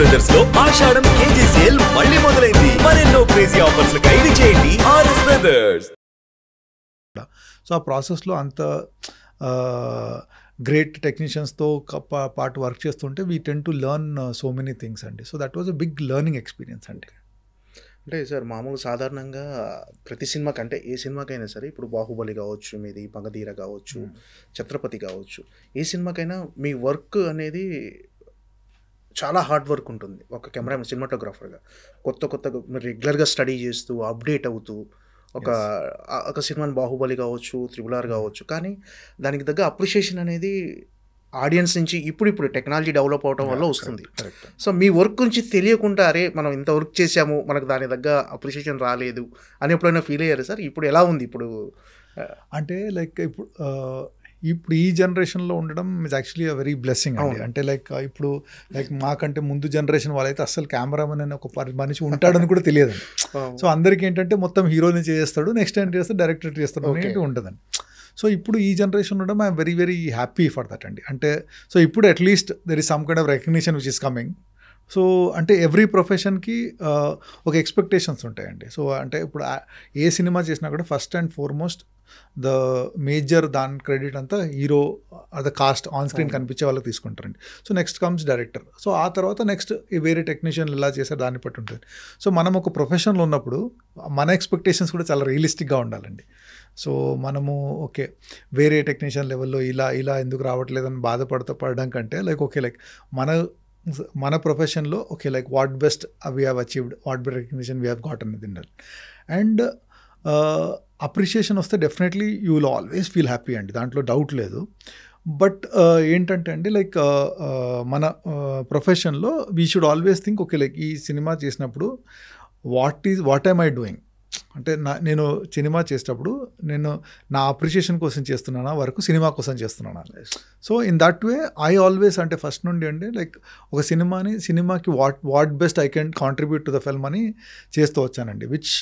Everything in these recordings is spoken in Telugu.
బ్రదర్స్ లో ఆషాఢం కేజీ సేల్ మళ్ళీ మొదలైంది. మరెన్నో క్రేజీ ఆఫర్స్ ఖైదీ చేయండి ఆర్ఎస్ బ్రదర్స్. సో ఆ ప్రాసెస్లో అంత గ్రేట్ టెక్నీషియన్స్తో పాటు వర్క్ చేస్తుంటే we tend to learn so many things అండి. So that was a big learning experience అండి. అంటే సార్ మామూలుగా సాధారణంగా ప్రతి సినిమాకి, అంటే ఏ సినిమాకైనా సరే, ఇప్పుడు బాహుబలి కావచ్చు, మీది మగధీర కావచ్చు, ఛత్రపతి కావచ్చు, ఏ సినిమాకైనా మీ వర్క్ అనేది చాలా హార్డ్ వర్క్ ఉంటుంది. ఒక కెమెరా సినిమాటోగ్రాఫర్గా కొత్త మీరు రెగ్యులర్గా స్టడీ చేస్తూ అప్డేట్ అవుతూ ఒక సినిమాని బాహుబలి కావచ్చు, త్రిబుల్ ఆర్ కావచ్చు, కానీ దానికి తగ్గ అప్రిషియేషన్ అనేది ఆడియన్స్ నుంచి ఇప్పుడు టెక్నాలజీ డెవలప్ అవడం వల్ల వస్తుంది. సో మీ వర్క్ గురించి తెలియకుండా, అరే మనం ఇంత వర్క్ చేసాము, మనకు దాని తగ్గ అప్రిషియేషన్ రాలేదు అని ఎప్పుడైనా ఫీల్ అయ్యారు సార్? ఇప్పుడు ఎలా ఉంది ఇప్పుడు? అంటే లైక్ ఇప్పుడు ఈ జనరేషన్లో ఉండడం is actually a very blessing అండి. అంటే ఇప్పుడు మాకంటే ముందు జనరేషన్ వాళ్ళైతే అస్సలు కెమెరామెన్ అని ఒక మనిషి ఉంటాడని కూడా తెలియదండి. సో అందరికీ ఏంటంటే మొత్తం హీరోని చేస్తాడు, నెక్స్ట్ టైం చేస్తే డైరెక్టర్ చేస్తాడు అనేది ఉంటుందండి. సో ఇప్పుడు ఈ జనరేషన్ ఉండడం I'm very very happy for that అండి. అంటే సో ఇప్పుడు at least there is some kind of recognition which is coming. So అంటే ఎవ్రీ ప్రొఫెషన్కి ఒక ఎక్స్పెక్టేషన్స్ ఉంటాయండి. సో అంటే ఇప్పుడు ఏ సినిమా చేసినా కూడా first and foremost the major దాని క్రెడిట్ అంతా hero the cost on screen కనిపించే వాళ్ళకి తీసుకుంటారండి. So next comes director. So ఆ తర్వాత నెక్స్ట్ వేరే టెక్నీషియన్లు ఎలా చేశారు దాన్ని బట్టి ఉంటుంది. సో మనం ఒక ప్రొఫెషన్లో ఉన్నప్పుడు మన ఎక్స్పెక్టేషన్స్ కూడా చాలా రియలిస్టిక్గా ఉండాలండి. సో మనము ఓకే వేరే టెక్నీషియన్ లెవెల్లో ఇలా ఎందుకు రావట్లేదని పడడం కంటే మన ప్రొఫెషన్లో okay what best we have achieved, what best recognition we have got అనేది ఉండాలి. అండ్ అప్రిషియేషన్ వస్తే definitely you will always feel happy అండి, దాంట్లో డౌట్ లేదు. బట్ ఏంటంటే అండి మన ప్రొఫెషన్లో we should always think okay ఈ సినిమా చేసినప్పుడు వాట్ ఐమ్ ఐ డూయింగ్, అంటే నేను సినిమా చేసేటప్పుడు నేను నా అప్రిషియేషన్ కోసం చేస్తున్నానా వర్క్, సినిమా కోసం చేస్తున్నానా. So in that way I always అంటే ఫస్ట్ నుండి అండి ఒక సినిమాకి what best I can contribute to the film అని చేస్తూ వచ్చానండి. విచ్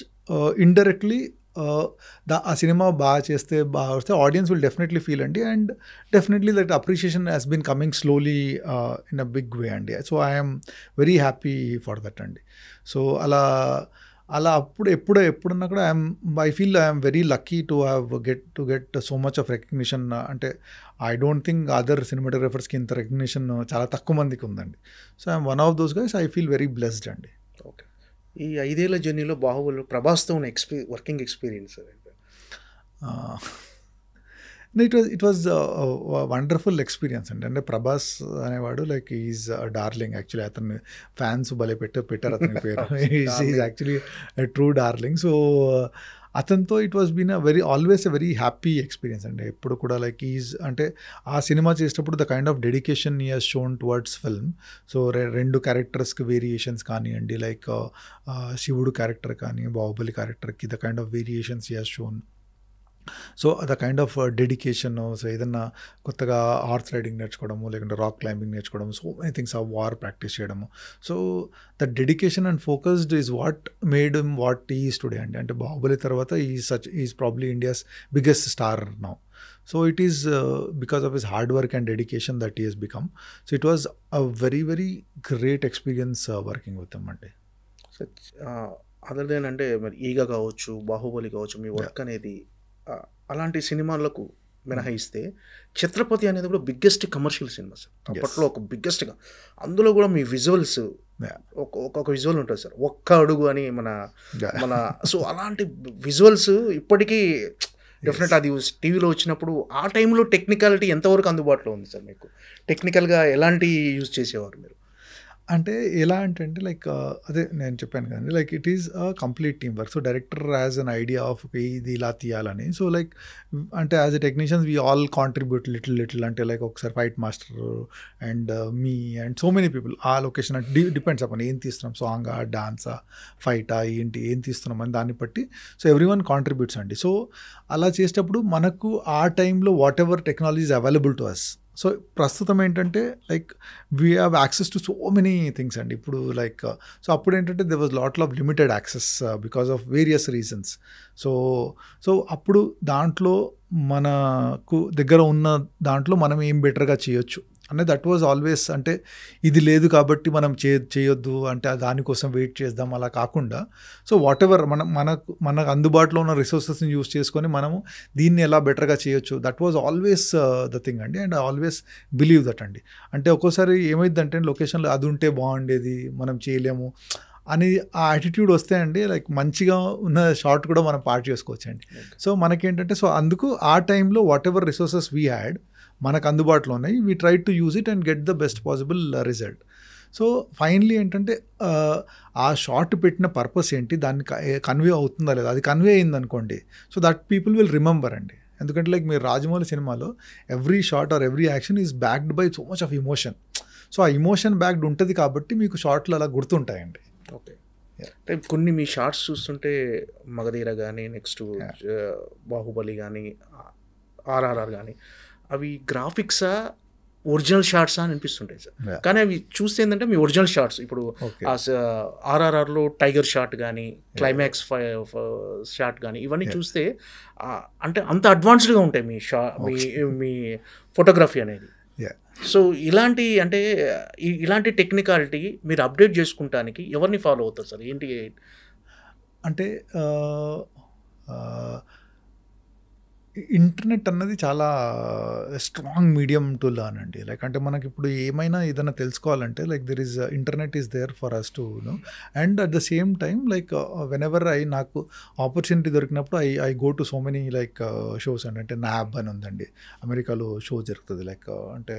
ఇండైరెక్ట్లీ ఆ సినిమా బాగా వస్తే ఆడియన్స్ విల్ డెఫినెట్లీ ఫీల్ అండి. And definitely that appreciation has been coming slowly in a big way అండి. So I'm very happy for that అండి. సో అలా ఎప్పుడన్నా కూడా I feel I'm very lucky to get so much of recognition. అంటే ఐ డోంట్ థింక్ అదర్ సినిమాటోగ్రాఫర్స్కి ఇంత రికగ్నిషన్ చాలా తక్కువ మందికి ఉందండి. So I'm one of those guys. I feel very blessed అండి. ఓకే, ఈ 5 ఏళ్ల జర్నీలో బాహుబలి ప్రభాస్తో ఉన్న working experience? It was wonderful experience అండి. అంటే ప్రభాస్ అనేవాడు ఈజ్ డార్లింగ్. యాక్చువల్లీ అతన్ని ఫ్యాన్స్ భలే పెట్టారు అతని పేరు. Is actually true darling. So అతనితో it was been always a very happy experience అండి. ఎప్పుడు కూడా ఈజ్ అంటే ఆ సినిమా చేసేటప్పుడు the kind of dedication he has shown towards film. So 2 క్యారెక్టర్స్కి వేరియేషన్స్ కానివ్వండి, శివుడు క్యారెక్టర్ కానీ బాహుబలి క్యారెక్టర్కి the kind of variations he has shown. So the kind of dedication. So ఏదన్నా కొత్తగా హార్స్ రైడింగ్ నేర్చుకోవడము, లేకుంటే రాక్ క్లైంబింగ్ నేర్చుకోవడము, సో మెనీ థింగ్స్ ఆ వార్ ప్రాక్టీస్ చేయడము. So the dedication and focused is what made him what he is today అండి. అంటే బాహుబలి తర్వాత is probably India's biggest star now. So it is because of his hard work and dedication that he has become. So it was a very very great experience working with him అండి. సో అదర్ దెన్ అంటే మరి ఈగ కావచ్చు, బాహుబలి కావచ్చు, మీ వర్క్ అనేది అలాంటి సినిమాలకు మినహాయిస్తే ఛత్రపతి అనేది కూడా బిగ్గెస్ట్ కమర్షియల్ సినిమా సార్. అప్పట్లో ఒక బిగ్గెస్ట్గా, అందులో కూడా మీ విజువల్స్ ఒక విజువల్ ఉంటుంది సార్, ఒక్క అడుగు అని మన సో అలాంటి విజువల్స్ ఇప్పటికీ డెఫినెట్ అది టీవీలో వచ్చినప్పుడు ఆ టైంలో టెక్నికాలిటీ ఎంతవరకు అందుబాటులో ఉంది సార్ మీకు? టెక్నికల్గా ఎలాంటి యూజ్ చేసేవారు మీరు? అంటే ఎలా అంటే అదే నేను చెప్పాను కదండి, it is a complete team work. So director has an idea of ఇది ఇలా తీయాలని. సో అంటే as a technicians we all contribute little. అంటే ఒకసారి fight master and me and so many people ఆ లొకేషన్ అంటే డిపెండ్స్ అప్పుడు ఏం తీస్తున్నాం, సాంగా, డాన్సా, ఫైటా, ఏం తీస్తున్నాం అని దాన్ని బట్టి సో ఎవ్రీ వన్ కాంట్రిబ్యూట్స్ అండి. సో అలా చేసేటప్పుడు మనకు ఆ టైంలో whatever technology is available to us. So ప్రస్తుతం ఏంటంటే we have access to so many things అండి. ఇప్పుడు సో అప్పుడు ఏంటంటే there was lot of limited access because of various reasons. So అప్పుడు దాంట్లో మనకు దగ్గర ఉన్న దాంట్లో మనం ఏం బెటర్గా చేయొచ్చు అంటే దట్ వాజ్ ఆల్వేస్, అంటే ఇది లేదు కాబట్టి మనం చేయొద్దు అంటే దానికోసం వెయిట్ చేద్దాం అలా కాకుండా, సో వాట్ ఎవర్ మనకు అందుబాటులో ఉన్న రిసోర్సెస్ని యూస్ చేసుకొని మనము దీన్ని ఎలా బెటర్గా చేయొచ్చు, that was always the thing అండి. And I always believe that అండి. అంటే ఒక్కోసారి ఏమైందంటే లొకేషన్లో అది ఉంటే బాగుండేది, మనం చేయలేము అని ఆ యాటిట్యూడ్ వస్తే అండి, లైక్ మంచిగా ఉన్న షార్ట్ కూడా మనం పార్ట్ చేసుకోవచ్చు అండి. సో మనకేంటంటే, సో అందుకు ఆ టైంలో what ever resources we had మనకు అందుబాటులో ఉన్నాయి, we try to use it and get the best possible result. So finally ఏంటంటే ఆ షార్ట్ పెట్టిన పర్పస్ ఏంటి, దాన్ని కన్వే అవుతుందా లేదా, అది కన్వే అయింది అనుకోండి, so that people will remember అండి. ఎందుకంటే లైక్ మీరు రాజమౌళి సినిమాలో every shot or every action is backed by so much of emotion. So ఆ ఇమోషన్ బ్యాక్డ్ ఉంటుంది కాబట్టి మీకు షార్ట్లు అలా గుర్తుంటాయండి. ఓకే. అంటే కొన్ని మీ షార్ట్స్ చూస్తుంటే మగధీర కానీ, నెక్స్ట్ బాహుబలి కానీ, ఆర్ఆర్ఆర్ కానీ, అవి గ్రాఫిక్సా ఒరిజినల్ షార్ట్సా అని అనిపిస్తుంటాయి సార్. కానీ అవి చూస్తే ఏంటంటే మీ ఒరిజినల్ షార్ట్స్, ఇప్పుడు ఆర్ఆర్ఆర్లో టైగర్ షాట్ కానీ, క్లైమాక్స్ షాట్ కానీ, ఇవన్నీ చూస్తే అంటే అంత అడ్వాన్స్డ్గా ఉంటాయి మీ ఫోటోగ్రఫీ అనేది. సో ఇలాంటి అంటే ఇలాంటి టెక్నికాలిటీ మీరు అప్డేట్ చేసుకుంటానికి ఎవరిని ఫాలో అవుతారు సార్? ఏంటి అంటే ఇంటర్నెట్ అన్నది చాలా స్ట్రాంగ్ మీడియం టు లర్న్ అండి. లైక్ అంటే మనకి ఇప్పుడు ఏమైనా ఏదైనా తెలుసుకోవాలంటే like there is internet is there for us to know. And at the same time like whenever నాకు ఆపర్చునిటీ దొరికినప్పుడు I go to so many like shows అండి. అంటే నాబ్ అని ఉందండి, అమెరికాలో షో జరుగుతుంది. లైక్ అంటే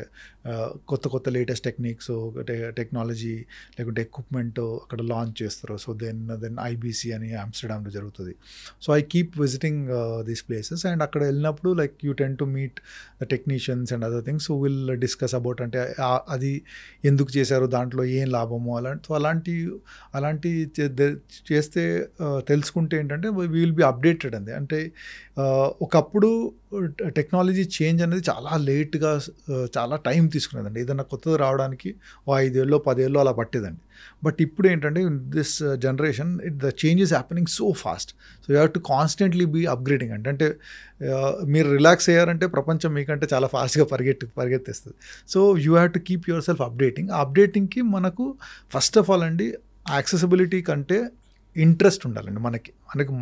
కొత్త లేటెస్ట్ టెక్నిక్స్, టెక్నాలజీ లేకుంటే ఎక్విప్మెంట్ అక్కడ లాంచ్ చేస్తారు. సో దెన్ ఐబీసీ అని ఆమ్స్టర్డామ్లో జరుగుతుంది. So I keep visiting these places. And అక్కడ వెళ్ళినప్పుడు like you ten to meet the technicians and other things who will discuss about అంటే అది ఎందుకు చేశారు, దాంట్లో ఏం లాభము, అలాంటి చేస్తే తెలుసుకుంటే ఏంటంటే వీ విల్ బి అప్డేటెడ్ అండి. అంటే ఒకప్పుడు టెక్నాలజీ చేంజ్ అనేది చాలా లేట్గా చాలా టైం తీసుకునేదండి. ఏదైనా కొత్తది రావడానికి 5 ఏళ్ళు 10 ఏళ్ళు అలా పట్టేదండి. బట్ ఇప్పుడు ఏంటంటే this generation the change is happening so fast. So you have to constantly be upgrading అంటే మీరు రిలాక్స్ అయ్యారంటే ప్రపంచం మీకంటే చాలా ఫాస్ట్గా పరిగెత్తేస్తుంది. So you have to keep yourself updating. ఆ అప్డేటింగ్కి మనకు ఫస్ట్ ఆఫ్ ఆల్ అండి యాక్సెసిబిలిటీ కంటే ఇంట్రెస్ట్ ఉండాలండి.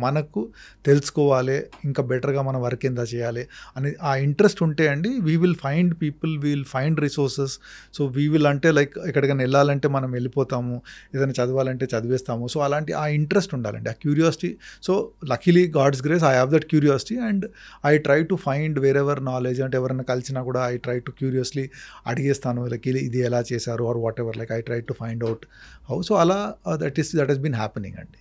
మనకు తెలుసుకోవాలి, ఇంకా బెటర్గా మన వర్క్ ఎంత చేయాలి అని ఆ ఇంట్రెస్ట్ ఉంటే అండి we will find people, we will find resources. So we will అంటే లైక్ ఎక్కడికైనా వెళ్ళాలంటే మనం వెళ్ళిపోతాము, ఏదైనా చదవాలంటే చదివేస్తాము. సో అలాంటి ఆ ఇంట్రెస్ట్ ఉండాలండి, ఆ curiosity. So luckily god's grace I have that curiosity and I try to find wherever knowledge. అంటే ఎవరైనా కలిసినా కూడా ఐ ట్రై టు క్యూరియస్లీ అడిగేస్తాను, లైక్ ఇది ఎలా చేశారు or whatever, like I try to find out how. So అలా దట్ హెస్ బీన్ హ్యాపెనింగ్ అండి.